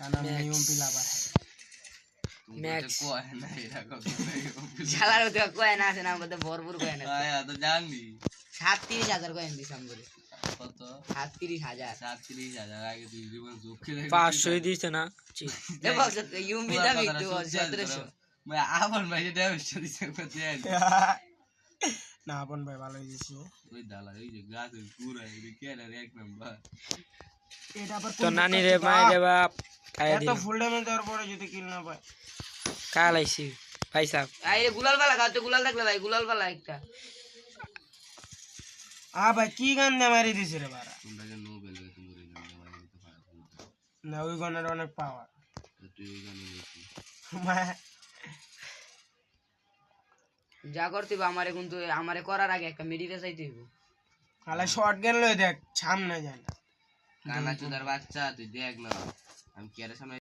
কারণ আমি ইউএমপি লাভার ম্যাক্স কয় না এরকম শালার ওটা কয়েন আছে না আমাদের ভরপুর কয়েন আছে আয়া তো জানি 37,000 কয়েন ডিসেম্বরে কত 37,000 37,000 আগে তুই জীবন ঝুঁকি দেখে 500 দিছে না এ বলছ ইউএমপি দাম একটু 1700 মই আপন ভাই এটা বেশি দিছে কত না আপন ভাই ভালোই দিছে ওই দালা ওই যে গাছ পুরা এই কেডা এক নাম্বার এটা আবার তো নানি রে মাই রে বাপ খাইয়া এত দিল ফুল ড্যামেজ দেওয়ার পরে যদি কিল না পায় কালাইছি ভাই সাহেব আরে গুলাল পালা গাতে গুলাল থাকলে ভাই গুলাল পালা একটা ভাই কি গান দিয়ে মারি দিছে রে বাড়া তোমরা যে নোবেল গাছ মরে গান মারি দিতে পারো না ওই গানের অনেক পাওয়ার তুই ওই গানে বলছিস যা করতে আমারে কিন্তু আমারে করার আগে একটা মেডিটেশন চাইতে হইব আলা শর্ট গেল দেখ সামনে যায় না কানা চোদার বাচ্চা তুই দেখ না আমি কি আরে সামনে